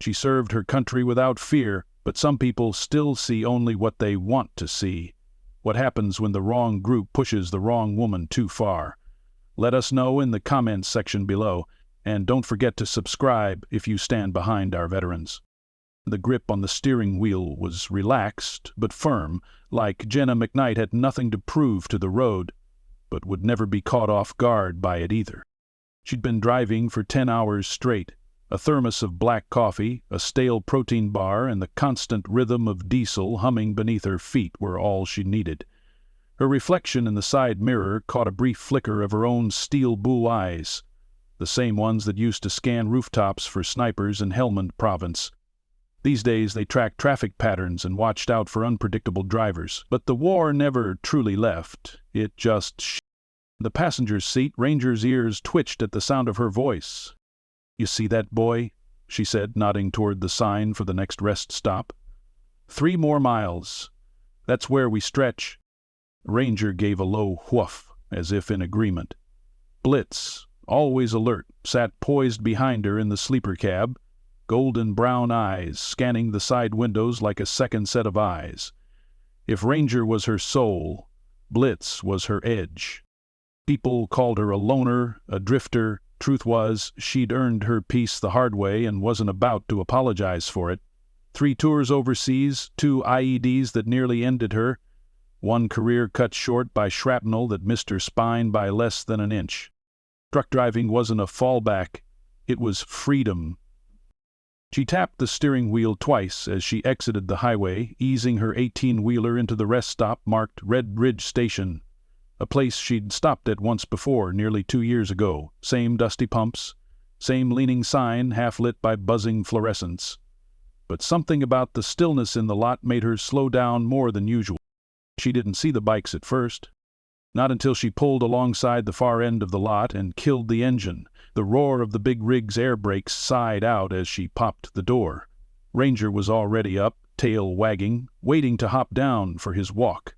She served her country without fear, but some people still see only what they want to see. What happens when the wrong group pushes the wrong woman too far? Let us know in the comments section below, and don't forget to subscribe if you stand behind our veterans. The grip on the steering wheel was relaxed but firm, like Jenna McKnight had nothing to prove to the road, but would never be caught off guard by it either. She'd been driving for 10 hours straight. A thermos of black coffee, a stale protein bar, and the constant rhythm of diesel humming beneath her feet were all she needed. Her reflection in the side mirror caught a brief flicker of her own steel blue eyes, the same ones that used to scan rooftops for snipers in Helmand province. These days they tracked traffic patterns and watched out for unpredictable drivers. But the war never truly left. It just The passenger's seat, Ranger's ears twitched at the sound of her voice. "You see that, boy?" she said, nodding toward the sign for the next rest stop. 3 more miles. That's where we stretch." Ranger gave a low whoof, as if in agreement. Blitz, always alert, sat poised behind her in the sleeper cab, golden brown eyes scanning the side windows like a second set of eyes. If Ranger was her soul, Blitz was her edge. People called her a loner, a drifter. Truth was, she'd earned her peace the hard way and wasn't about to apologize for it. 3 tours overseas, 2 IEDs that nearly ended her, 1 career cut short by shrapnel that missed her spine by less than an inch. Truck driving wasn't a fallback, it was freedom. She tapped the steering wheel twice as she exited the highway, easing her 18-wheeler into the rest stop marked Red Ridge Station, a place she'd stopped at once before, nearly 2 years ago. Same dusty pumps, same leaning sign half-lit by buzzing fluorescents. But something about the stillness in the lot made her slow down more than usual. She didn't see the bikes at first. Not until she pulled alongside the far end of the lot and killed the engine. The roar of the big rig's air brakes sighed out as she popped the door. Ranger was already up, tail wagging, waiting to hop down for his walk.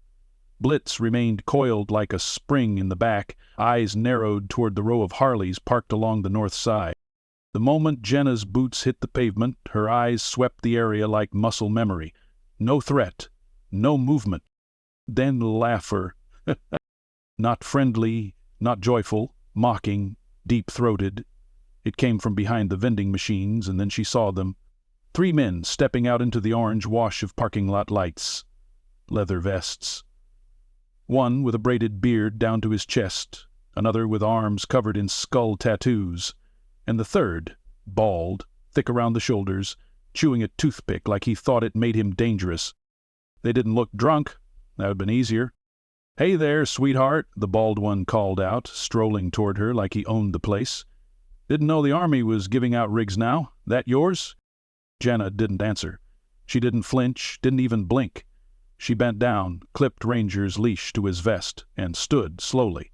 Blitz remained coiled like a spring in the back, eyes narrowed toward the row of Harleys parked along the north side. The moment Jenna's boots hit the pavement, her eyes swept the area like muscle memory. No threat, no movement. Then laughter. Not friendly, not joyful, mocking, deep-throated. It came from behind the vending machines, and then she saw them. 3 men stepping out into the orange wash of parking lot lights. Leather vests. One with a braided beard down to his chest, another with arms covered in skull tattoos, and the third, bald, thick around the shoulders, chewing a toothpick like he thought it made him dangerous. They didn't look drunk. That would have been easier. "Hey there, sweetheart," the bald one called out, strolling toward her like he owned the place. "Didn't know the army was giving out rigs now. That yours?" Jenna didn't answer. She didn't flinch, didn't even blink. She bent down, clipped Ranger's leash to his vest, and stood slowly.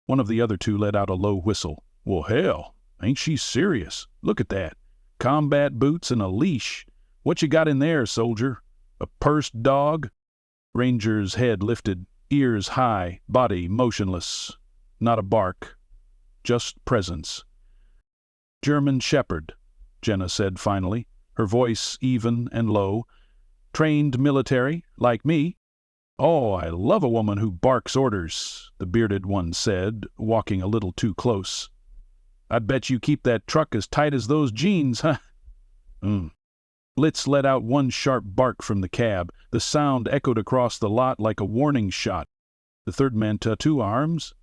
One of the other 2 let out a low whistle. "Well, hell, ain't she serious? Look at that. Combat boots and a leash. What you got in there, soldier? A pursed dog?" Ranger's head lifted, ears high, body motionless. Not a bark, just presence. "German Shepherd," Jenna said finally, her voice even and low. "Trained military, like me." "Oh, I love a woman who barks orders," the bearded one said, walking a little too close. "I'd bet you keep that truck as tight as those jeans, huh?" Blitz let out one sharp bark from the cab. The sound echoed across the lot like a warning shot. The third man, 2 arms,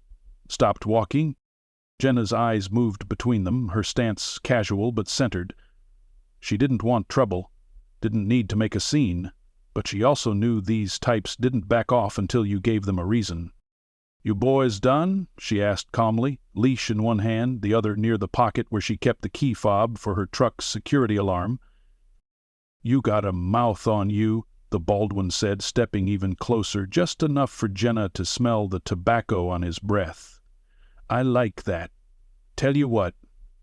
stopped walking. Jenna's eyes moved between them, her stance casual but centered. She didn't want trouble, didn't need to make a scene, but she also knew these types didn't back off until you gave them a reason. "You boys done?" she asked calmly, leash in one hand, the other near the pocket where she kept the key fob for her truck's security alarm. "You got a mouth on you," the bald one said, stepping even closer, just enough for Jenna to smell the tobacco on his breath. "I like that. Tell you what,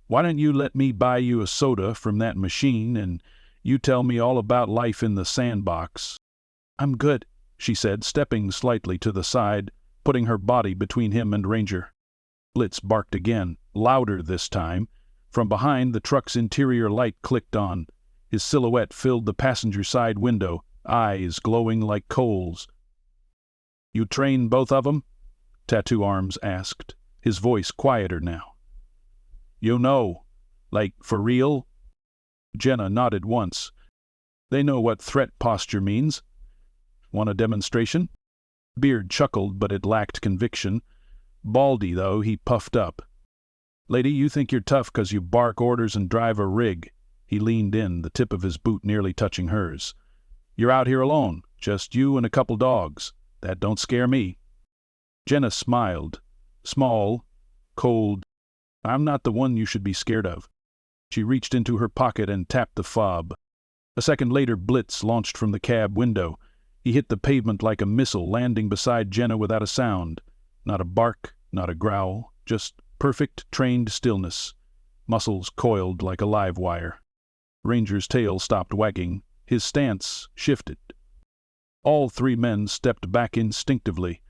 why don't you let me buy you a soda from that machine and you tell me all about life in the sandbox?" "I'm good," she said, stepping slightly to the side, putting her body between him and Ranger. Blitz barked again, louder this time. From behind, the truck's interior light clicked on. His silhouette filled the passenger side window, eyes glowing like coals. "You train both of 'em?" Tattoo Arms asked, his voice quieter now. "You know, like for real?" Jenna nodded once. "They know what threat posture means. Want a demonstration?" Beard chuckled, but it lacked conviction. Baldy, though, he puffed up. "Lady, you think you're tough 'cause you bark orders and drive a rig." He leaned in, the tip of his boot nearly touching hers. "You're out here alone, just you and a couple dogs. That don't scare me." Jenna smiled. Small, cold. "I'm not the one you should be scared of." She reached into her pocket and tapped the fob. A second later, Blitz launched from the cab window. He hit the pavement like a missile, landing beside Jenna without a sound. Not a bark, not a growl, just perfect, trained stillness. Muscles coiled like a live wire. Ranger's tail stopped wagging. His stance shifted. All three men stepped back instinctively.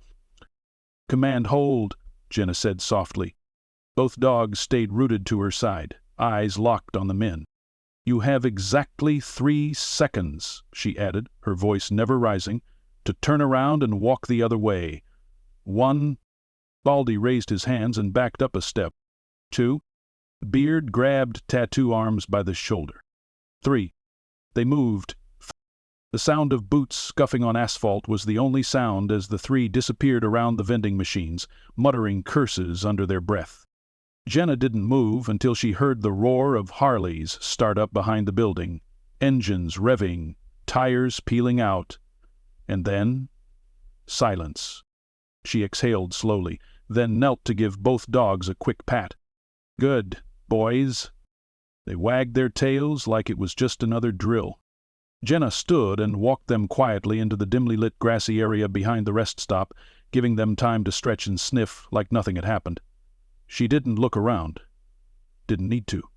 "Command hold," Jenna said softly. Both dogs stayed rooted to her side, eyes locked on the men. "You have exactly 3 seconds," she added, her voice never rising, "to turn around and walk the other way. 1. Baldy raised his hands and backed up a step. 2. Beard grabbed Tattoo Arms by the shoulder. 3. They moved. The sound of boots scuffing on asphalt was the only sound as the three disappeared around the vending machines, muttering curses under their breath. Jenna didn't move until she heard the roar of Harleys start up behind the building, engines revving, tires peeling out, and then silence. She exhaled slowly, then knelt to give both dogs a quick pat. "Good, boys." They wagged their tails like it was just another drill. Jenna stood and walked them quietly into the dimly lit grassy area behind the rest stop, giving them time to stretch and sniff like nothing had happened. She didn't look around. Didn't need to.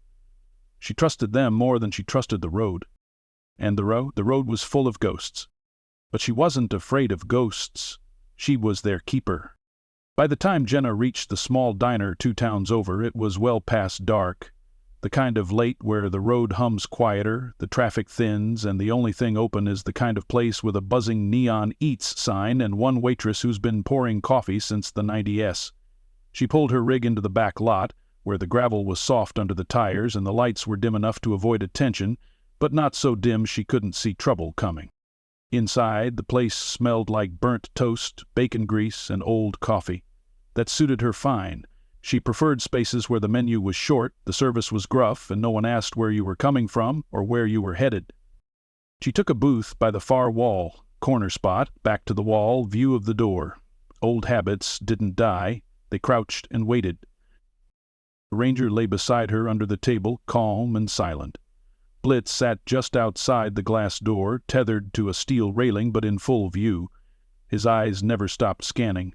She trusted them more than she trusted the road. And the road was full of ghosts. But she wasn't afraid of ghosts. She was their keeper. By the time Jenna reached the small diner 2 towns over, it was well past dark. The kind of late where the road hums quieter, the traffic thins, and the only thing open is the kind of place with a buzzing neon eats sign and one waitress who's been pouring coffee since the 90s. She pulled her rig into the back lot, where the gravel was soft under the tires and the lights were dim enough to avoid attention, but not so dim she couldn't see trouble coming. Inside, the place smelled like burnt toast, bacon grease, and old coffee. That suited her fine. She preferred spaces where the menu was short, the service was gruff, and no one asked where you were coming from or where you were headed. She took a booth by the far wall, corner spot, back to the wall, view of the door. Old habits didn't die. They crouched and waited. The ranger lay beside her under the table, calm and silent. Blitz sat just outside the glass door, tethered to a steel railing but in full view. His eyes never stopped scanning.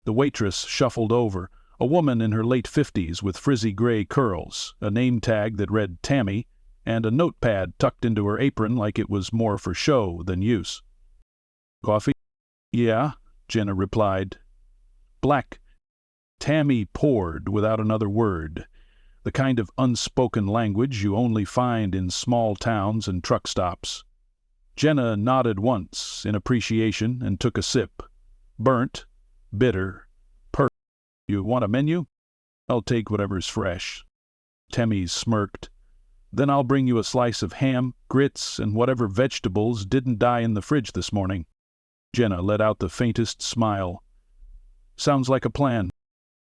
The waitress shuffled over, a woman in her late 50s with frizzy gray curls, a name tag that read Tammy, and a notepad tucked into her apron like it was more for show than use. "Coffee?" "Yeah," Jenna replied. "Black." Tammy poured without another word, the kind of unspoken language you only find in small towns and truck stops. Jenna nodded once in appreciation and took a sip. Burnt, bitter, perfect. "You want a menu?" "I'll take whatever's fresh." Tammy smirked. "Then I'll bring you a slice of ham, grits, and whatever vegetables didn't die in the fridge this morning." Jenna let out the faintest smile. "Sounds like a plan."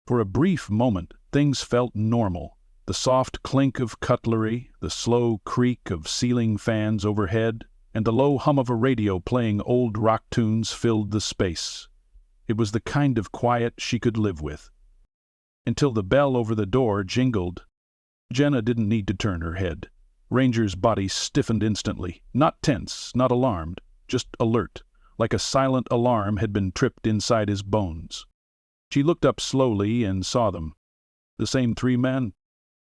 For a brief moment, things felt normal. The soft clink of cutlery, the slow creak of ceiling fans overhead, and the low hum of a radio playing old rock tunes filled the space. It was the kind of quiet she could live with. Until the bell over the door jingled. Jenna didn't need to turn her head. Ranger's body stiffened instantly, not tense, not alarmed, just alert, like a silent alarm had been tripped inside his bones. She looked up slowly and saw them. The same 3 men.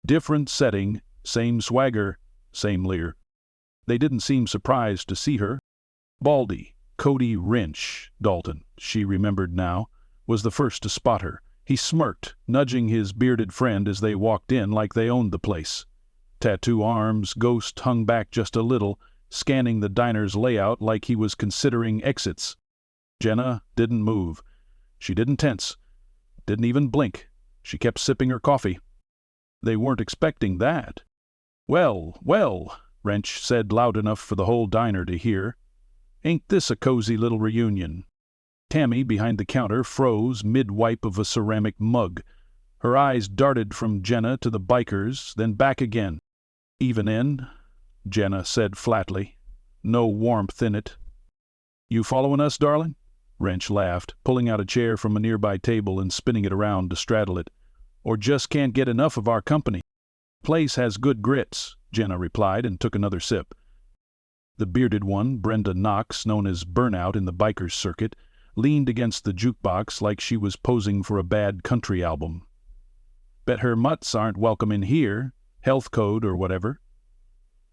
Different setting, same swagger, same leer. They didn't seem surprised to see her. Baldy, Cody Wrench, Dalton, she remembered now, was the first to spot her. He smirked, nudging his bearded friend as they walked in like they owned the place. tattoo arms, Ghost hung back just a little, scanning the diner's layout like he was considering exits. Jenna didn't move. She didn't tense. Didn't even blink. She kept sipping her coffee. They weren't expecting that. "Well, well," Wrench said loud enough for the whole diner to hear. "Ain't this a cozy little reunion?" Tammy, behind the counter, froze mid-wipe of a ceramic mug. Her eyes darted from Jenna to the bikers, then back again. "Even in?" Jenna said flatly. "No warmth in it." "You following us, darling?" Wrench laughed, pulling out a chair from a nearby table and spinning it around to straddle it. "Or just can't get enough of our company?" "Place has good grits," Jenna replied and took another sip. The bearded one, Brenda Knox, known as Burnout in the bikers circuit, leaned against the jukebox like she was posing for a bad country album. "Bet her mutts aren't welcome in here, health code or whatever.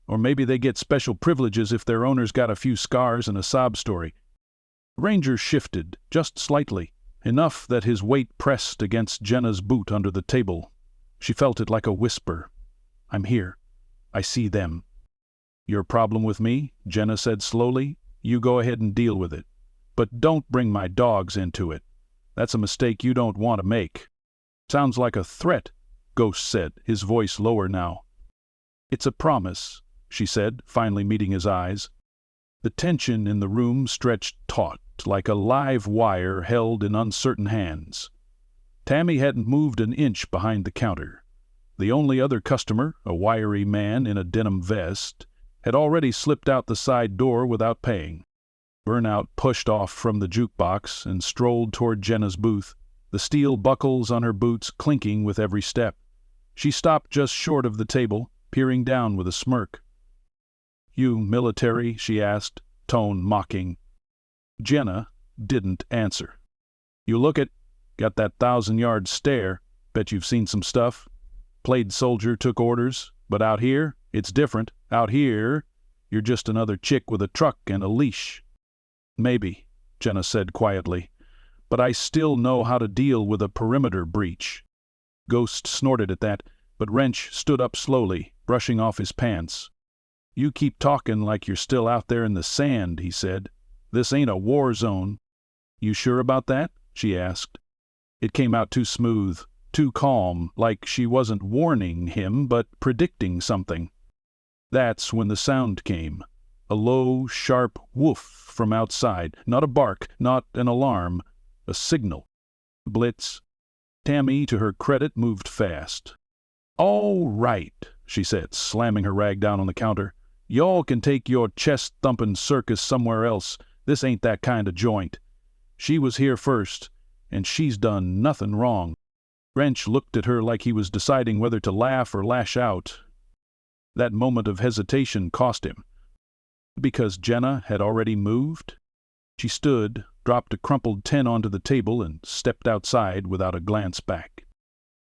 Or maybe they get special privileges if their owner's got a few scars and a sob story." Ranger shifted, just slightly, enough that his weight pressed against Jenna's boot under the table. She felt it like a whisper. "I'm here. I see them." "Your problem with me," Jenna said slowly, "you go ahead and deal with it. But don't bring my dogs into it. That's a mistake you don't want to make." "Sounds like a threat," Ghost said, his voice lower now. "It's a promise," she said, finally meeting his eyes. The tension in the room stretched taut, like a live wire held in uncertain hands. Tammy hadn't moved an inch behind the counter. The only other customer, a wiry man in a denim vest, had already slipped out the side door without paying. Burnout pushed off from the jukebox and strolled toward Jenna's booth, the steel buckles on her boots clinking with every step. She stopped just short of the table, peering down with a smirk. "You military?" she asked, tone mocking. Jenna didn't answer. "You look it. Got that 1,000-yard stare. Bet you've seen some stuff. Played soldier, took orders. But out here, it's different. Out here, you're just another chick with a truck and a leash." "Maybe," Jenna said quietly. "But I still know how to deal with a perimeter breach." Ghost snorted at that, but Wrench stood up slowly, brushing off his pants. "You keep talking like you're still out there in the sand," he said. "This ain't a war zone." "You sure about that?" she asked. It came out too smooth, too calm, like she wasn't warning him but predicting something. That's when the sound came. A low, sharp woof from outside. Not a bark, not an alarm. A signal. Blitz. Tammy, to her credit, moved fast. "All right," she said, slamming her rag down on the counter. "Y'all can take your chest-thumping circus somewhere else. This ain't that kind of joint. She was here first, and she's done nothing wrong." Wrench looked at her like he was deciding whether to laugh or lash out. That moment of hesitation cost him. Because Jenna had already moved? She stood, dropped a crumpled 10 onto the table, and stepped outside without a glance back.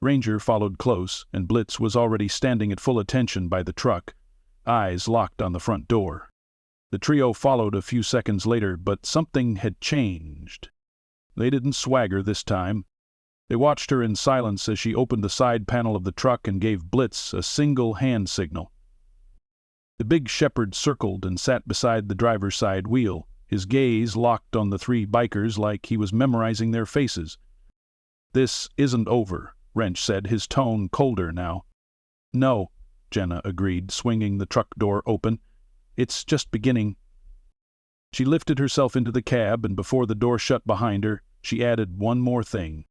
Ranger followed close, and Blitz was already standing at full attention by the truck, eyes locked on the front door. The trio followed a few seconds later, but something had changed. They didn't swagger this time. They watched her in silence as she opened the side panel of the truck and gave Blitz a single hand signal. The big shepherd circled and sat beside the driver's side wheel, his gaze locked on the three bikers like he was memorizing their faces. "This isn't over," Wrench said, his tone colder now. "No," Jenna agreed, swinging the truck door open. "It's just beginning." She lifted herself into the cab, and before the door shut behind her, she added one more thing.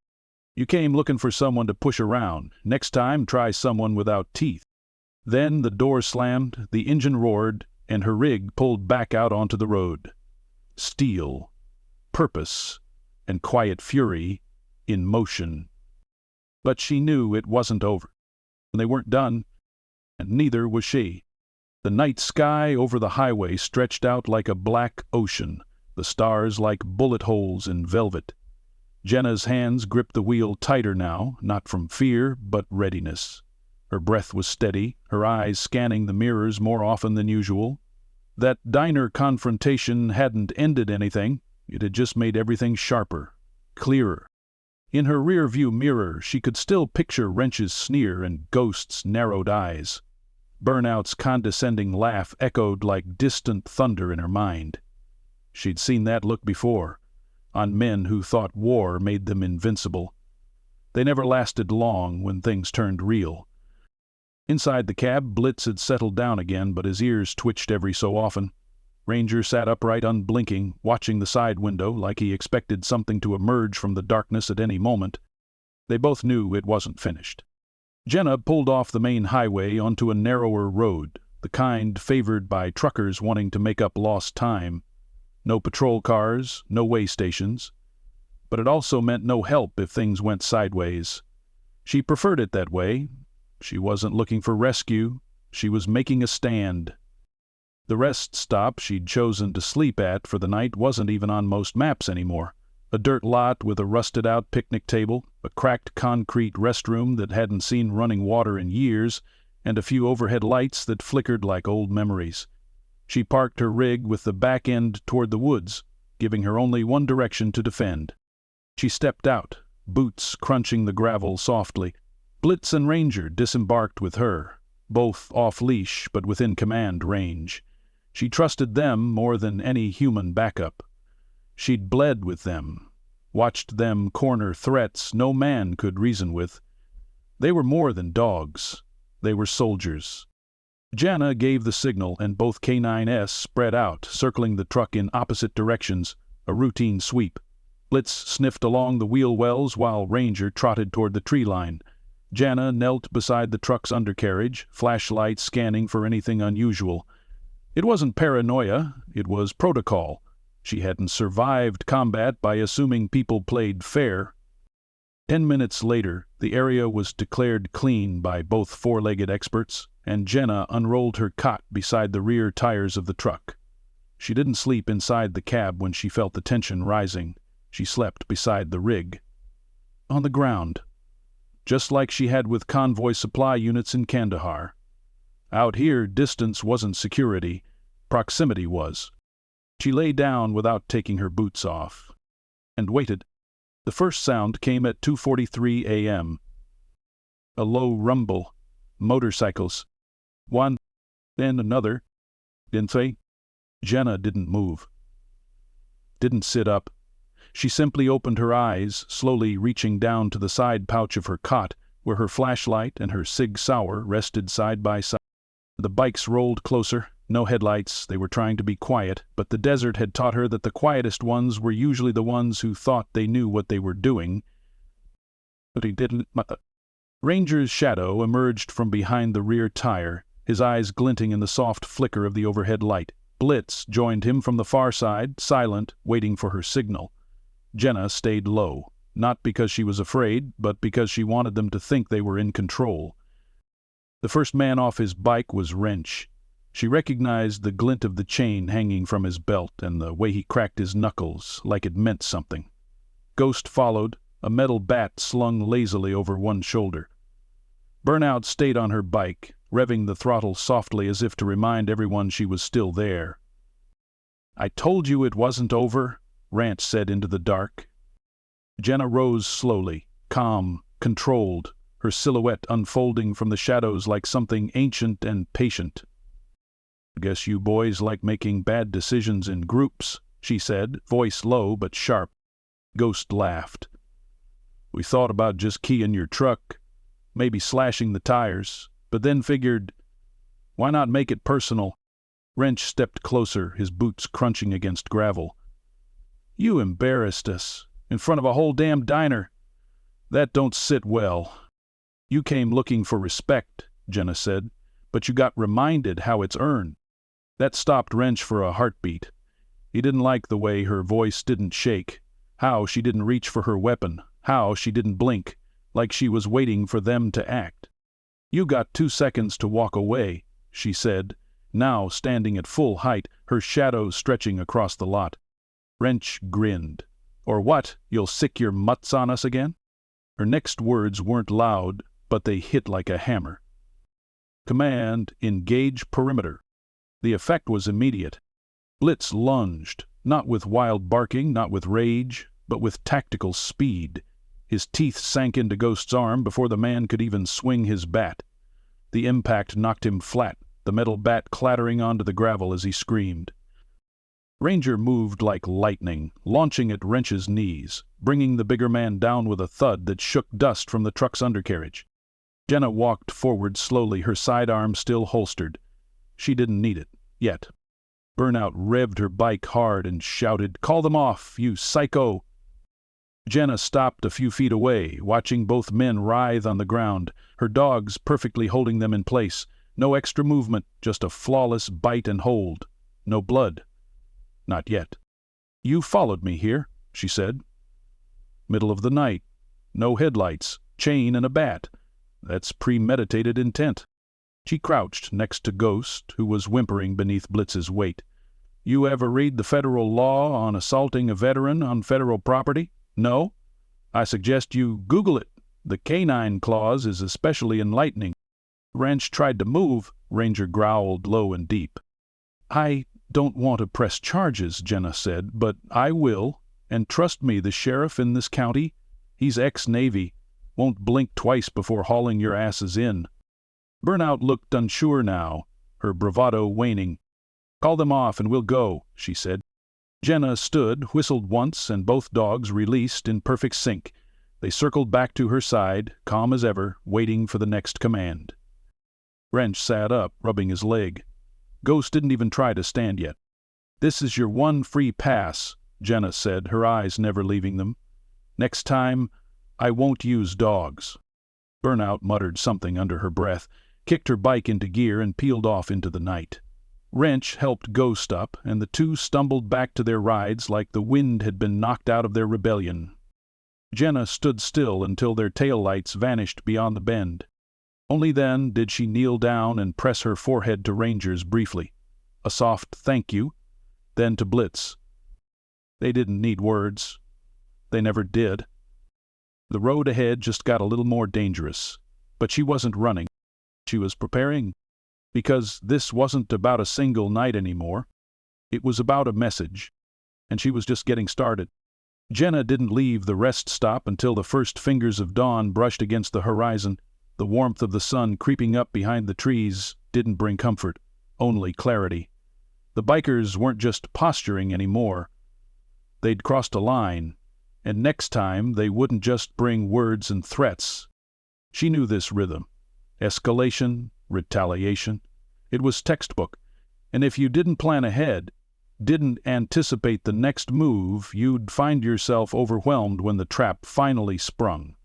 "You came looking for someone to push around. Next time, try someone without teeth." Then the door slammed, the engine roared, and her rig pulled back out onto the road. Steel, purpose, and quiet fury in motion. But she knew it wasn't over. They weren't done, and neither was she. The night sky over the highway stretched out like a black ocean, the stars like bullet holes in velvet. Jenna's hands gripped the wheel tighter now, not from fear, but readiness. Her breath was steady, her eyes scanning the mirrors more often than usual. That diner confrontation hadn't ended anything. It had just made everything sharper, clearer. In her rear-view mirror, she could still picture Wrench's sneer and Ghost's narrowed eyes. Burnout's condescending laugh echoed like distant thunder in her mind. She'd seen that look before, on men who thought war made them invincible. They never lasted long when things turned real. Inside the cab, Blitz had settled down again, but his ears twitched every so often. Ranger sat upright, unblinking, watching the side window like he expected something to emerge from the darkness at any moment. They both knew it wasn't finished. Jenna pulled off the main highway onto a narrower road, the kind favored by truckers wanting to make up lost time. No patrol cars, no way stations. But it also meant no help if things went sideways. She preferred it that way. She wasn't looking for rescue. She was making a stand. The rest stop she'd chosen to sleep at for the night wasn't even on most maps anymore. A dirt lot with a rusted-out picnic table, a cracked concrete restroom that hadn't seen running water in years, and a few overhead lights that flickered like old memories. She parked her rig with the back end toward the woods, giving her only one direction to defend. She stepped out, boots crunching the gravel softly. Blitz and Ranger disembarked with her, both off-leash but within command range. She trusted them more than any human backup. She'd bled with them, watched them corner threats no man could reason with. They were more than dogs. They were soldiers. Jenna gave the signal, and both K9s spread out, circling the truck in opposite directions, a routine sweep. Blitz sniffed along the wheel wells while Ranger trotted toward the tree line. Jenna knelt beside the truck's undercarriage, flashlight scanning for anything unusual. It wasn't paranoia, it was protocol. She hadn't survived combat by assuming people played fair. 10 minutes later, the area was declared clean by both four-legged experts, and Jenna unrolled her cot beside the rear tires of the truck. She didn't sleep inside the cab when she felt the tension rising. She slept beside the rig. On the ground. Just like she had with convoy supply units in Kandahar. Out here, distance wasn't security. Proximity was. She lay down without taking her boots off, and waited. The first sound came at 2:43 a.m. A low rumble. Motorcycles. One, then another. Didn't they? Jenna didn't move. Didn't sit up. She simply opened her eyes, slowly reaching down to the side pouch of her cot, where her flashlight and her Sig Sauer rested side by side. The bikes rolled closer. No headlights, they were trying to be quiet, but the desert had taught her that the quietest ones were usually the ones who thought they knew what they were doing. But he didn't. Ranger's shadow emerged from behind the rear tire, his eyes glinting in the soft flicker of the overhead light. Blitz joined him from the far side, silent, waiting for her signal. Jenna stayed low, not because she was afraid, but because she wanted them to think they were in control. The first man off his bike was Wrench. She recognized the glint of the chain hanging from his belt and the way he cracked his knuckles like it meant something. Ghost followed, a metal bat slung lazily over one shoulder. Burnout stayed on her bike, revving the throttle softly as if to remind everyone she was still there. "I told you it wasn't over," Rance said into the dark. Jenna rose slowly, calm, controlled, her silhouette unfolding from the shadows like something ancient and patient. "Guess you boys like making bad decisions in groups," she said, voice low but sharp. Ghost laughed. "We thought about just keying your truck, maybe slashing the tires, but then figured, why not make it personal?" Wrench stepped closer, his boots crunching against gravel. "You embarrassed us, in front of a whole damn diner. That don't sit well." "You came looking for respect," Jenna said, "but you got reminded how it's earned." That stopped Wrench for a heartbeat. He didn't like the way her voice didn't shake, how she didn't reach for her weapon, how she didn't blink, like she was waiting for them to act. "You got 2 seconds to walk away," she said, now standing at full height, her shadow stretching across the lot. Wrench grinned. "Or what, you'll sick your mutts on us again?" Her next words weren't loud, but they hit like a hammer. "Command, engage perimeter." The effect was immediate. Blitz lunged, not with wild barking, not with rage, but with tactical speed. His teeth sank into Ghost's arm before the man could even swing his bat. The impact knocked him flat, the metal bat clattering onto the gravel as he screamed. Ranger moved like lightning, launching at Wrench's knees, bringing the bigger man down with a thud that shook dust from the truck's undercarriage. Jenna walked forward slowly, her sidearm still holstered. She didn't need it, yet. Burnout revved her bike hard and shouted, "Call them off, you psycho!" Jenna stopped a few feet away, watching both men writhe on the ground, her dogs perfectly holding them in place. No extra movement, just a flawless bite and hold. No blood. Not yet. "You followed me here," she said. "Middle of the night. No headlights, chain and a bat. That's premeditated intent." She crouched next to Ghost, who was whimpering beneath Blitz's weight. "You ever read the federal law on assaulting a veteran on federal property? No? I suggest you Google it. The K9 clause is especially enlightening." Wrench tried to move. Ranger growled low and deep. "I don't want to press charges," Jenna said, "but I will. And trust me, the sheriff in this county, he's ex-Navy, won't blink twice before hauling your asses in." Burnout looked unsure now, her bravado waning. "Call them off and we'll go," she said. Jenna stood, whistled once, and both dogs released in perfect sync. They circled back to her side, calm as ever, waiting for the next command. Wrench sat up, rubbing his leg. Ghost didn't even try to stand yet. "This is your one free pass," Jenna said, her eyes never leaving them. "Next time, I won't use dogs." Burnout muttered something under her breath, kicked her bike into gear, and peeled off into the night. Wrench helped Ghost up, and the two stumbled back to their rides like the wind had been knocked out of their rebellion. Jenna stood still until their taillights vanished beyond the bend. Only then did she kneel down and press her forehead to Ranger's briefly. A soft "thank you," then to Blitz. They didn't need words. They never did. The road ahead just got a little more dangerous. But she wasn't running. She was preparing. Because this wasn't about a single night anymore. It was about a message. And she was just getting started. Jenna didn't leave the rest stop until the first fingers of dawn brushed against the horizon. The warmth of the sun creeping up behind the trees didn't bring comfort, only clarity. The bikers weren't just posturing anymore. They'd crossed a line, and next time they wouldn't just bring words and threats. She knew this rhythm. Escalation, retaliation. It was textbook, and if you didn't plan ahead, didn't anticipate the next move, you'd find yourself overwhelmed when the trap finally sprung.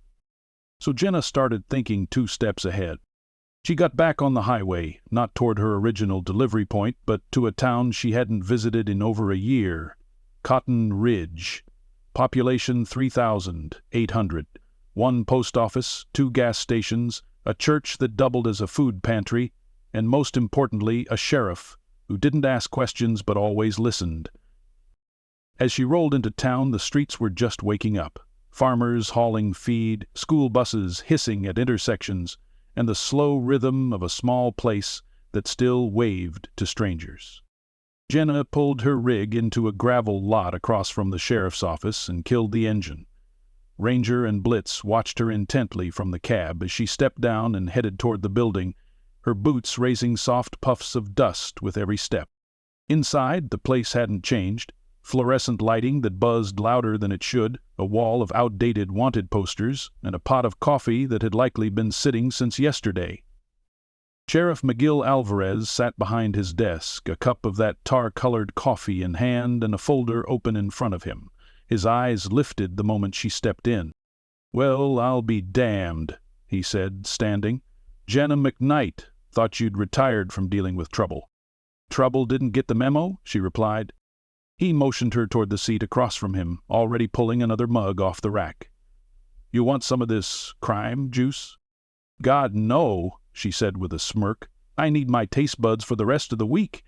So Jenna started thinking 2 steps ahead. She got back on the highway, not toward her original delivery point, but to a town she hadn't visited in over a year. Cotton Ridge. Population 3,800. 1 post office, 2 gas stations, a church that doubled as a food pantry, and most importantly, a sheriff who didn't ask questions but always listened. As she rolled into town, the streets were just waking up. Farmers hauling feed, school buses hissing at intersections, and the slow rhythm of a small place that still waved to strangers. Jenna pulled her rig into a gravel lot across from the sheriff's office and killed the engine. Ranger and Blitz watched her intently from the cab as she stepped down and headed toward the building, her boots raising soft puffs of dust with every step. Inside, the place hadn't changed. Fluorescent lighting that buzzed louder than it should, a wall of outdated wanted posters, and a pot of coffee that had likely been sitting since yesterday. Sheriff McGill Alvarez sat behind his desk, a cup of that tar-colored coffee in hand and a folder open in front of him. His eyes lifted the moment she stepped in. "Well, I'll be damned," he said, standing. "Jenna McKnight, thought you'd retired from dealing with trouble." "Trouble didn't get the memo?" she replied. He motioned her toward the seat across from him, already pulling another mug off the rack. "You want some of this crime juice?" "God, no," she said with a smirk. "I need my taste buds for the rest of the week."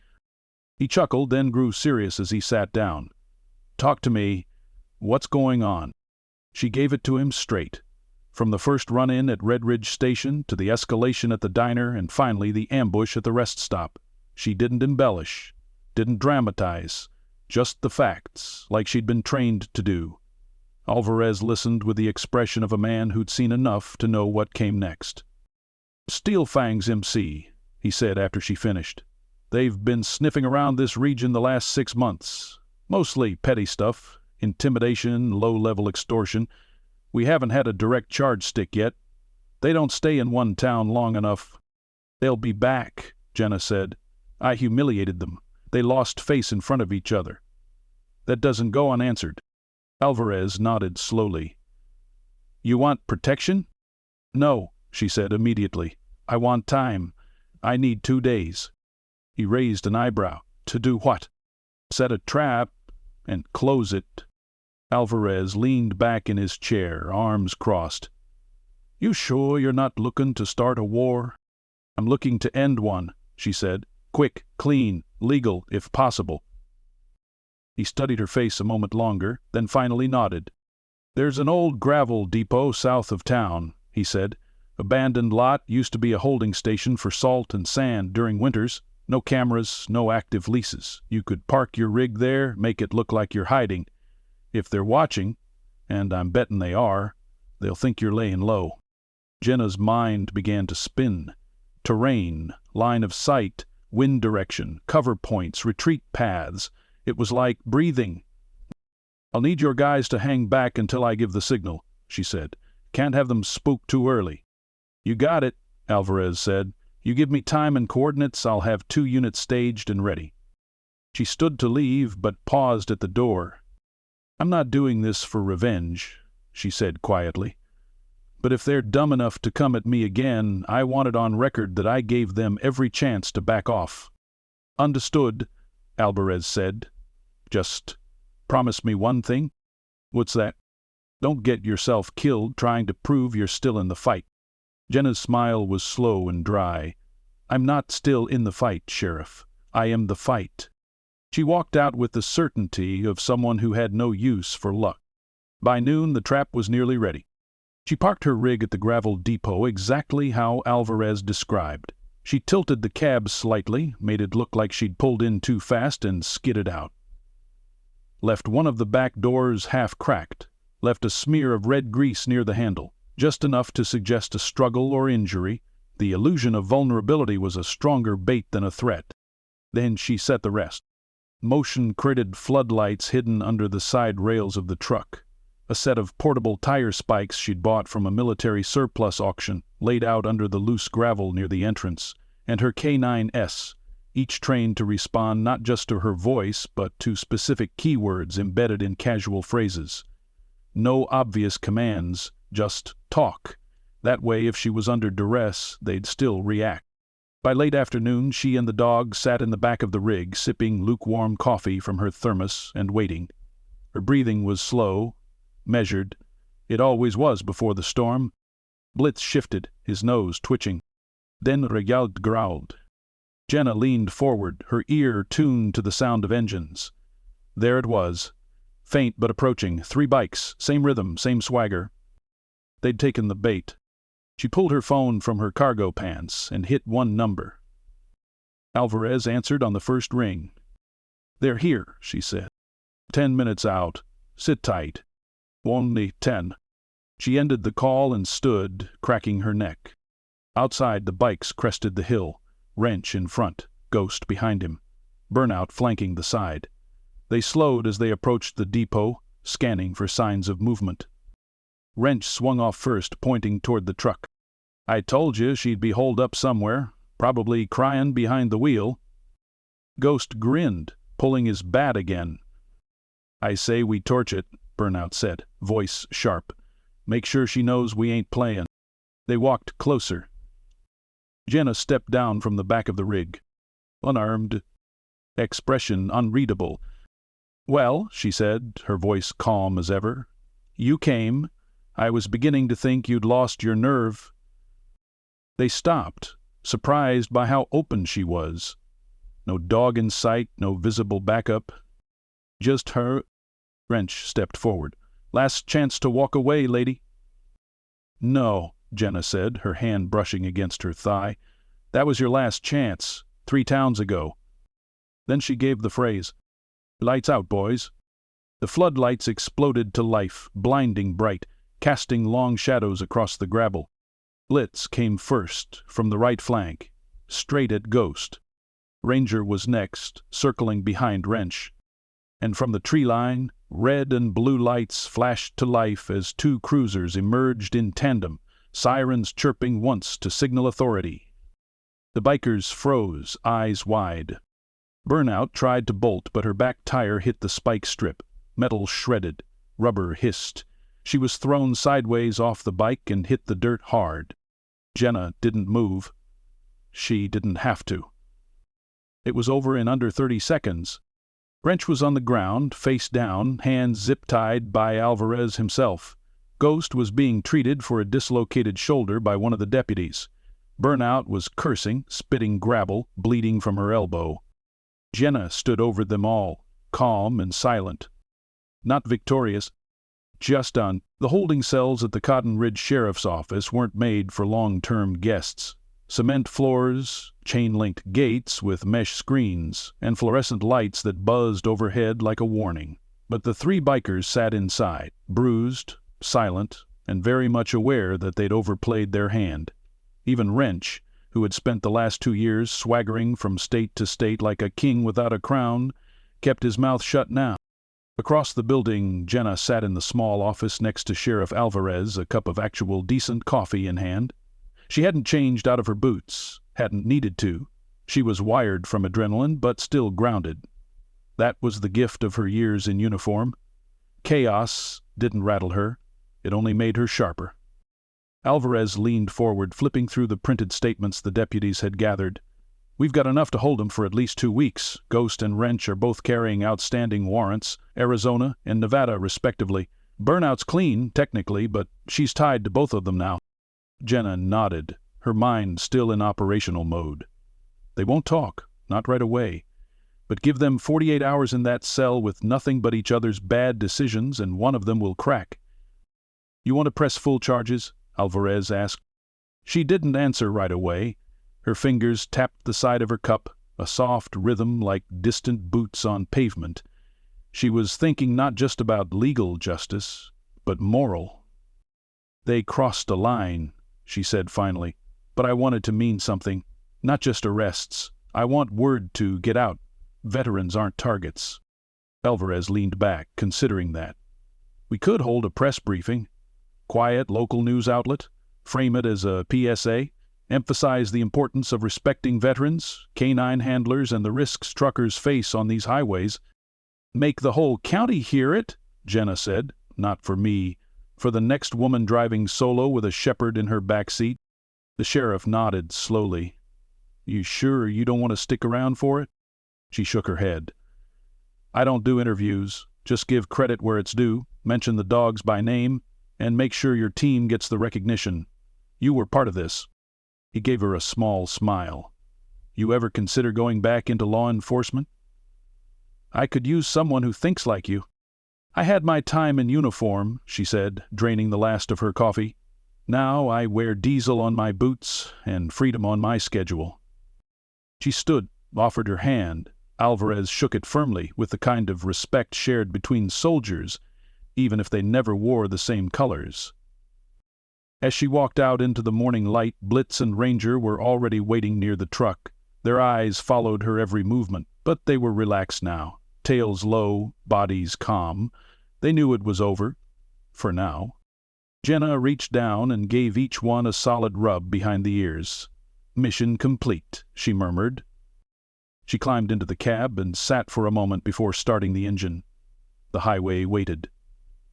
He chuckled, then grew serious as he sat down. "Talk to me. What's going on?" She gave it to him straight. From the first run-in at Red Ridge Station to the escalation at the diner and finally the ambush at the rest stop. She didn't embellish, didn't dramatize. Just the facts, like she'd been trained to do. Alvarez listened with the expression of a man who'd seen enough to know what came next. Steel Fangs MC, he said after she finished. They've been sniffing around this region the last 6 months. Mostly petty stuff, intimidation, low-level extortion. We haven't had a direct charge stick yet. They don't stay in one town long enough. They'll be back, Jenna said. I humiliated them. They lost face in front of each other. That doesn't go unanswered. Alvarez nodded slowly. You want protection? No, she said immediately. I want time. I need 2 days. He raised an eyebrow. To do what? Set a trap and close it. Alvarez leaned back in his chair, arms crossed. You sure you're not looking to start a war? I'm looking to end one, she said. Quick, clean, legal, if possible. He studied her face a moment longer, then finally nodded. There's an old gravel depot south of town, he said. Abandoned lot, used to be a holding station for salt and sand during winters. No cameras, no active leases. You could park your rig there, make it look like you're hiding. If they're watching, and I'm betting they are, they'll think you're laying low. Jenna's mind began to spin. Terrain, line of sight, wind direction, cover points, retreat paths. It was like breathing. I'll need your guys to hang back until I give the signal, she said. Can't have them spook too early. You got it, Alvarez said. You give me time and coordinates, I'll have 2 units staged and ready. She stood to leave, but paused at the door. I'm not doing this for revenge, she said quietly. But if they're dumb enough to come at me again, I want it on record that I gave them every chance to back off. Understood, Alvarez said. Just promise me one thing. What's that? Don't get yourself killed trying to prove you're still in the fight. Jenna's smile was slow and dry. I'm not still in the fight, Sheriff. I am the fight. She walked out with the certainty of someone who had no use for luck. By noon, the trap was nearly ready. She parked her rig at the gravel depot exactly how Alvarez described. She tilted the cab slightly, made it look like she'd pulled in too fast, and skidded out. Left one of the back doors half cracked, left a smear of red grease near the handle, just enough to suggest a struggle or injury. The illusion of vulnerability was a stronger bait than a threat. Then she set the rest. Motion-critted floodlights hidden under the side rails of the truck. A set of portable tire spikes she'd bought from a military surplus auction laid out under the loose gravel near the entrance, and her K9s, each trained to respond not just to her voice but to specific keywords embedded in casual phrases. No obvious commands, just talk. That way, if she was under duress, they'd still react. By late afternoon, she and the dog sat in the back of the rig, sipping lukewarm coffee from her thermos and waiting. Her breathing was slow, measured. It always was before the storm. Blitz shifted, his nose twitching. Then Regaud growled. Jenna leaned forward, her ear tuned to the sound of engines. There it was. Faint but approaching, 3 bikes, same rhythm, same swagger. They'd taken the bait. She pulled her phone from her cargo pants and hit one number. Alvarez answered on the first ring. They're here, she said. 10 minutes out. Sit tight. Only 10. She ended the call and stood, cracking her neck. Outside, the bikes crested the hill, Wrench in front, Ghost behind him, Burnout flanking the side. They slowed as they approached the depot, scanning for signs of movement. Wrench swung off first, pointing toward the truck. I told you she'd be holed up somewhere, probably crying behind the wheel. Ghost grinned, pulling his bat again. I say we torch it, Burnout said, voice sharp. Make sure she knows we ain't playing. They walked closer. Jenna stepped down from the back of the rig. Unarmed. Expression unreadable. Well, she said, her voice calm as ever. You came. I was beginning to think you'd lost your nerve. They stopped, surprised by how open she was. No dog in sight, no visible backup. Just her. Wrench stepped forward. Last chance to walk away, lady. No, Jenna said, her hand brushing against her thigh. That was your last chance, 3 towns ago. Then she gave the phrase. Lights out, boys. The floodlights exploded to life, blinding bright, casting long shadows across the gravel. Blitz came first, from the right flank, straight at Ghost. Ranger was next, circling behind Wrench. And from the tree line, red and blue lights flashed to life as two cruisers emerged in tandem, sirens chirping once to signal authority. The bikers froze, eyes wide. Burnout tried to bolt, but her back tire hit the spike strip. Metal shredded. Rubber hissed. She was thrown sideways off the bike and hit the dirt hard. Jenna didn't move. She didn't have to. It was over in under 30 seconds. Wrench was on the ground, face down, hands zip-tied by Alvarez himself. Ghost was being treated for a dislocated shoulder by one of the deputies. Burnout was cursing, spitting gravel, bleeding from her elbow. Jenna stood over them all, calm and silent. Not victorious, just done. The holding cells at the Cotton Ridge Sheriff's Office weren't made for long-term guests. Cement floors, chain-linked gates with mesh screens, and fluorescent lights that buzzed overhead like a warning. But the three bikers sat inside, bruised, silent, and very much aware that they'd overplayed their hand. Even Wrench, who had spent the last 2 years swaggering from state to state like a king without a crown, kept his mouth shut now. Across the building, Jenna sat in the small office next to Sheriff Alvarez, a cup of actual decent coffee in hand. She hadn't changed out of her boots, hadn't needed to. She was wired from adrenaline, but still grounded. That was the gift of her years in uniform. Chaos didn't rattle her. It only made her sharper. Alvarez leaned forward, flipping through the printed statements the deputies had gathered. "We've got enough to hold them for at least 2 weeks. Ghost and Wrench are both carrying outstanding warrants, Arizona and Nevada, respectively. Burnout's clean, technically, but she's tied to both of them now." Jenna nodded, her mind still in operational mode. They won't talk, not right away. But give them 48 hours in that cell with nothing but each other's bad decisions, and one of them will crack. "You want to press full charges?" Alvarez asked. She didn't answer right away. Her fingers tapped the side of her cup, a soft rhythm like distant boots on pavement. She was thinking not just about legal justice, but moral. "They crossed a line," she said finally, "but I wanted to mean something. Not just arrests. I want word to get out. Veterans aren't targets." Alvarez leaned back, considering that. "We could hold a press briefing. Quiet local news outlet. Frame it as a PSA. Emphasize the importance of respecting veterans, K9 handlers, and the risks truckers face on these highways." "Make the whole county hear it," Jenna said. "Not for me. For the next woman driving solo with a shepherd in her back seat." The sheriff nodded slowly. "You sure you don't want to stick around for it?" She shook her head. "I don't do interviews. Just give credit where it's due, mention the dogs by name, and make sure your team gets the recognition. You were part of this." He gave her a small smile. "You ever consider going back into law enforcement?" "I could use someone who thinks like you." "I had my time in uniform," she said, draining the last of her coffee. "Now I wear diesel on my boots and freedom on my schedule." She stood, offered her hand. Alvarez shook it firmly, with the kind of respect shared between soldiers, even if they never wore the same colors. As she walked out into the morning light, Blitz and Ranger were already waiting near the truck. Their eyes followed her every movement, but they were relaxed now, tails low, bodies calm. They knew it was over, for now. Jenna reached down and gave each one a solid rub behind the ears. "Mission complete," she murmured. She climbed into the cab and sat for a moment before starting the engine. The highway waited.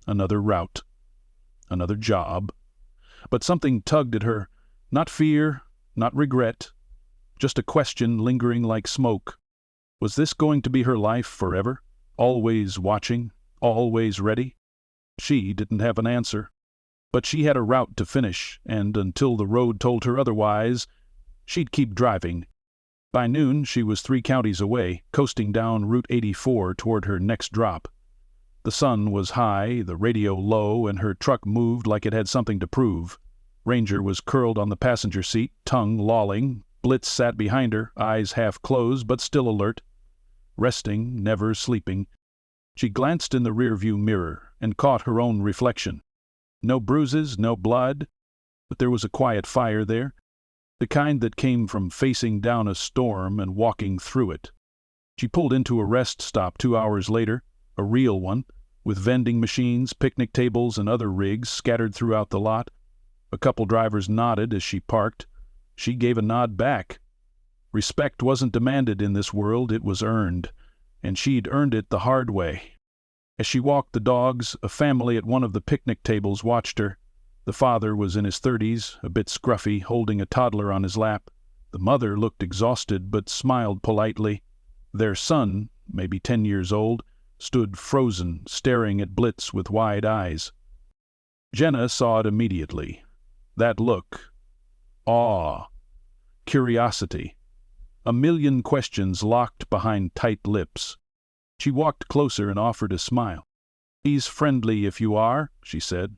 Another route. Another job. But something tugged at her. Not fear, not regret. Just a question lingering like smoke. Was this going to be her life forever? Always watching? Always ready? She didn't have an answer. But she had a route to finish, and until the road told her otherwise, she'd keep driving. By noon, she was 3 counties away, coasting down Route 84 toward her next drop. The sun was high, the radio low, and her truck moved like it had something to prove. Ranger was curled on the passenger seat, tongue lolling. Blitz sat behind her, eyes half closed but still alert. Resting, never sleeping. She glanced in the rearview mirror and caught her own reflection. No bruises, no blood. but there was a quiet fire there, the kind that came from facing down a storm and walking through it. She pulled into a rest stop 2 hours later, a real one, with vending machines, picnic tables, and other rigs scattered throughout the lot. A couple drivers nodded as she parked. She gave a nod back. Respect wasn't demanded in this world, it was earned, and she'd earned it the hard way. As she walked the dogs, a family at one of the picnic tables watched her. The father was in his 30s, a bit scruffy, holding a toddler on his lap. The mother looked exhausted but smiled politely. Their son, maybe 10 years old, stood frozen, staring at Blitz with wide eyes. Jenna saw it immediately. That look. Awe. Curiosity. A million questions locked behind tight lips. She walked closer and offered a smile. "He's friendly if you are," she said.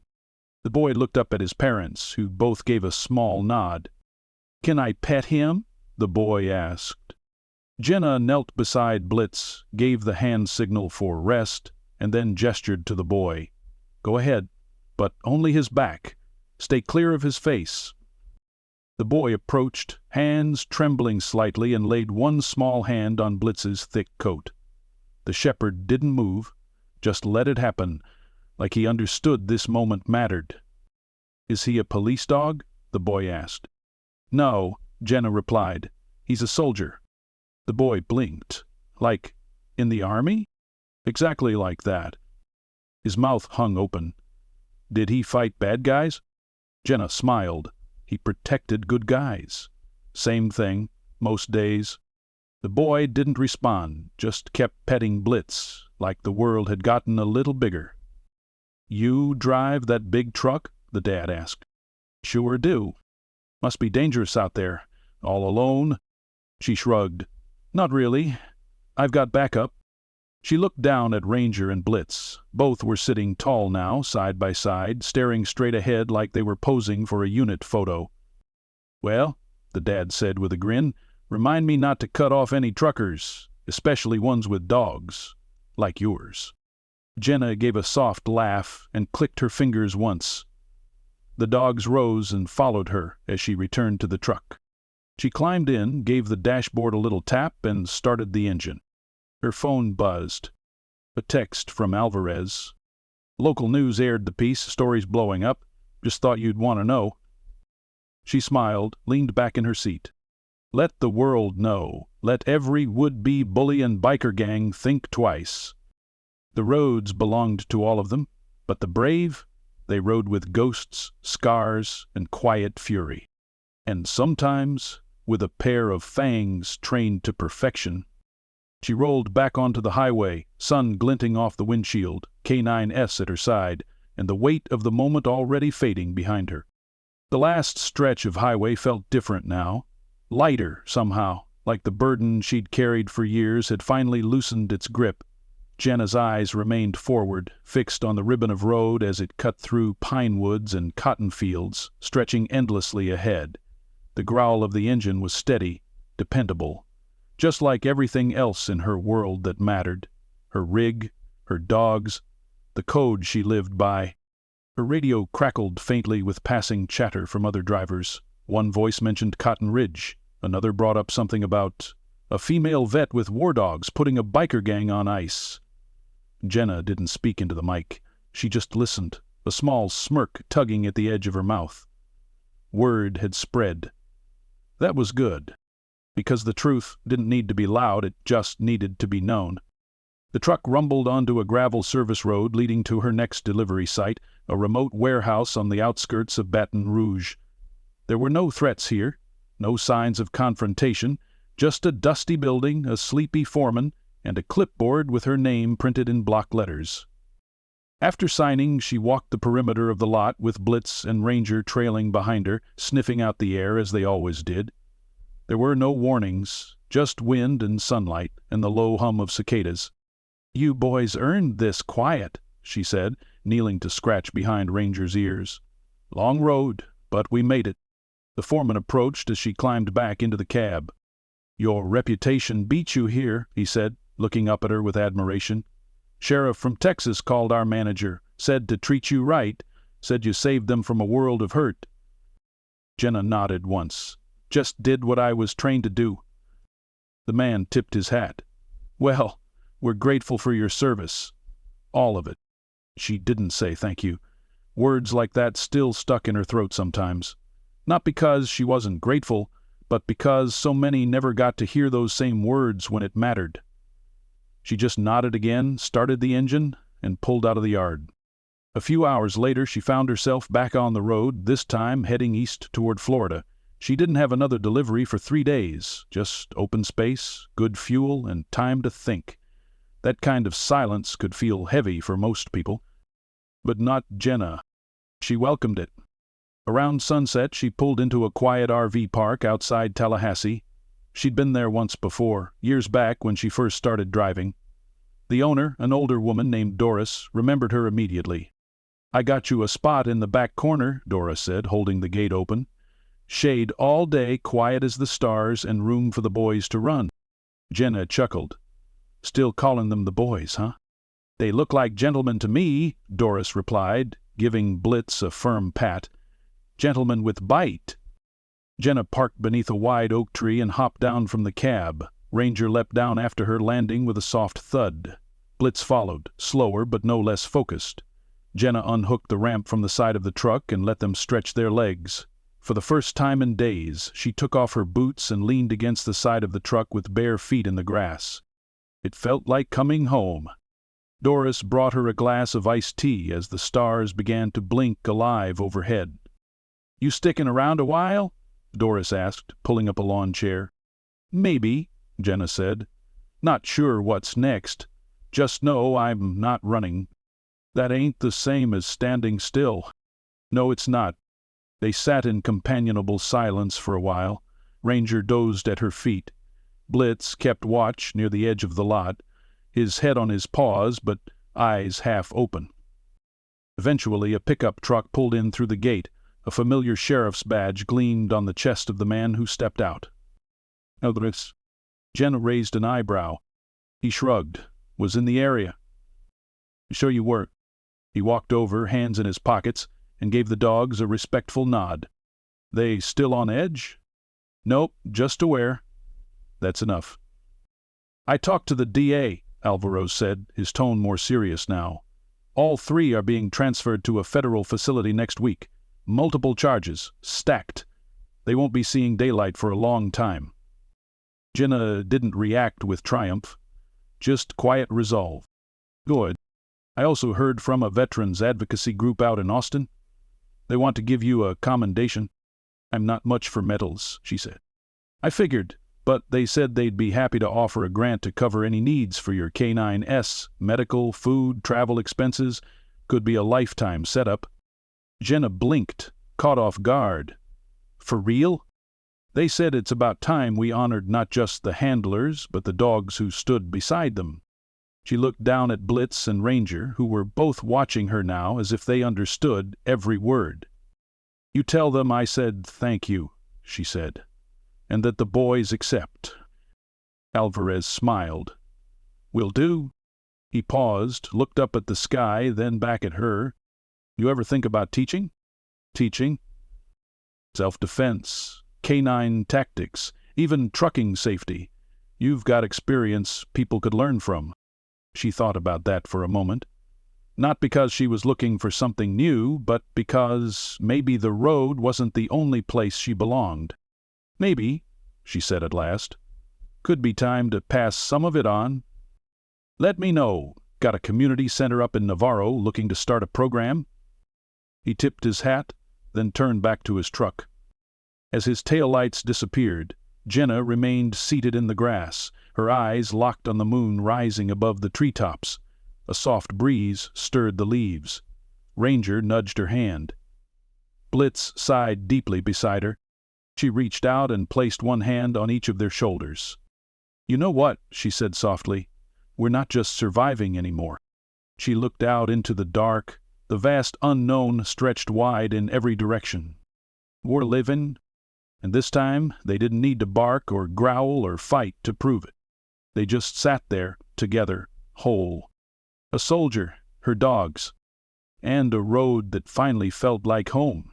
The boy looked up at his parents, who both gave a small nod. "Can I pet him?" the boy asked. Jenna knelt beside Blitz, gave the hand signal for rest, and then gestured to the boy. "Go ahead, but only his back. Stay clear of his face." The boy approached, hands trembling slightly, and laid one small hand on Blitz's thick coat. The shepherd didn't move, just let it happen, like he understood this moment mattered. "Is he a police dog?" the boy asked. "No," Jenna replied. "He's a soldier." The boy blinked. "Like, in the army?" "Exactly like that." His mouth hung open. "Did he fight bad guys?" Jenna smiled. "He protected good guys." "Same thing, most days." The boy didn't respond, just kept petting Blitz, like the world had gotten a little bigger. "You drive that big truck?" the dad asked. "Sure do." "Must be dangerous out there. All alone?" She shrugged. "Not really. I've got backup." She looked down at Ranger and Blitz. Both were sitting tall now, side by side, staring straight ahead like they were posing for a unit photo. "Well," the dad said with a grin, "remind me not to cut off any truckers, especially ones with dogs, like yours." Jenna gave a soft laugh and clicked her fingers once. The dogs rose and followed her as she returned to the truck. She climbed in, gave the dashboard a little tap, and started the engine. Her phone buzzed. A text from Alvarez. "Local news aired the piece, stories blowing up. Just thought you'd want to know." She smiled, leaned back in her seat. "Let the world know. Let every would-be bully and biker gang think twice." The roads belonged to all of them, but the brave, they rode with ghosts, scars, and quiet fury. And sometimes with a pair of fangs trained to perfection. She rolled back onto the highway, sun glinting off the windshield, K9s at her side, and the weight of the moment already fading behind her. The last stretch of highway felt different now, lighter somehow, like the burden she'd carried for years had finally loosened its grip. Jenna's eyes remained forward, fixed on the ribbon of road as it cut through pine woods and cotton fields, stretching endlessly ahead. The growl of the engine was steady, dependable, just like everything else in her world that mattered. Her rig, her dogs, the code she lived by. Her radio crackled faintly with passing chatter from other drivers. One voice mentioned Cotton Ridge. Another brought up something about a female vet with war dogs putting a biker gang on ice. Jenna didn't speak into the mic. She just listened, a small smirk tugging at the edge of her mouth. Word had spread. That was good, because the truth didn't need to be loud, it just needed to be known. The truck rumbled onto a gravel service road leading to her next delivery site, a remote warehouse on the outskirts of Baton Rouge. There were no threats here, no signs of confrontation, just a dusty building, a sleepy foreman, and a clipboard with her name printed in block letters. After signing, she walked the perimeter of the lot with Blitz and Ranger trailing behind her, sniffing out the air as they always did. There were no warnings, just wind and sunlight and the low hum of cicadas. "You boys earned this quiet," she said, kneeling to scratch behind Ranger's ears. "Long road, but we made it." The foreman approached as she climbed back into the cab. "Your reputation beats you here," he said, looking up at her with admiration. "Sheriff from Texas called our manager, said to treat you right, said you saved them from a world of hurt." Jenna nodded once. Just did what I was trained to do. The man tipped his hat. Well, we're grateful for your service. All of it. She didn't say thank you. Words like that still stuck in her throat sometimes. Not because she wasn't grateful, but because so many never got to hear those same words when it mattered. She just nodded again, started the engine, and pulled out of the yard. A few hours later, she found herself back on the road, this time heading east toward Florida. She didn't have another delivery for 3 days, just open space, good fuel, and time to think. That kind of silence could feel heavy for most people. But not Jenna. She welcomed it. Around sunset, she pulled into a quiet RV park outside Tallahassee. She'd been there once before, years back when she first started driving. The owner, an older woman named Doris, remembered her immediately. I got you a spot in the back corner, Doris said, holding the gate open. Shade all day, quiet as the stars, and room for the boys to run. Jenna chuckled. Still calling them the boys, huh? They look like gentlemen to me, Doris replied, giving Blitz a firm pat. Gentlemen with bite. Jenna parked beneath a wide oak tree and hopped down from the cab. Ranger leapt down after her, landing with a soft thud. Blitz followed, slower but no less focused. Jenna unhooked the ramp from the side of the truck and let them stretch their legs. For the first time in days, she took off her boots and leaned against the side of the truck with bare feet in the grass. It felt like coming home. Doris brought her a glass of iced tea as the stars began to blink alive overhead. You sticking around a while? Doris asked, pulling up a lawn chair. Maybe, Jenna said. Not sure what's next. Just know I'm not running. That ain't the same as standing still. No, it's not. They sat in companionable silence for a while. Ranger dozed at her feet. Blitz kept watch near the edge of the lot, his head on his paws but eyes half open. Eventually, a pickup truck pulled in through the gate. A familiar sheriff's badge gleamed on the chest of the man who stepped out. Eldris. Jenna raised an eyebrow. He shrugged. Was in the area. Sure you were. He walked over, hands in his pockets, and gave the dogs a respectful nod. They still on edge? Nope, just aware. That's enough. I talked to the DA, Alvaro said, his tone more serious now. All 3 are being transferred to a federal facility next week. Multiple charges, stacked. They won't be seeing daylight for a long time. Jenna didn't react with triumph, just quiet resolve. Good. I also heard from a veterans advocacy group out in Austin. They want to give you a commendation. I'm not much for medals, she said. I figured, but they said they'd be happy to offer a grant to cover any needs for your K9s, medical, food, travel expenses. Could be a lifetime setup. Jenna blinked, caught off guard. For real? They said it's about time we honored not just the handlers, but the dogs who stood beside them. She looked down at Blitz and Ranger, who were both watching her now as if they understood every word. You tell them I said thank you, she said, and that the boys accept. Alvarez smiled. Will do. He paused, looked up at the sky, then back at her. You ever think about teaching? Teaching? Self-defense, K9 tactics, even trucking safety. You've got experience people could learn from. She thought about that for a moment. Not because she was looking for something new, but because maybe the road wasn't the only place she belonged. Maybe, she said at last, could be time to pass some of it on. Let me know. Got a community center up in Navarro looking to start a program? He tipped his hat, then turned back to his truck. As his taillights disappeared, Jenna remained seated in the grass, her eyes locked on the moon rising above the treetops. A soft breeze stirred the leaves. Ranger nudged her hand. Blitz sighed deeply beside her. She reached out and placed one hand on each of their shoulders. You know what, she said softly, we're not just surviving anymore. She looked out into the dark. The vast unknown stretched wide in every direction. We're living, and this time they didn't need to bark or growl or fight to prove it. They just sat there, together, whole. A soldier, her dogs, and a road that finally felt like home.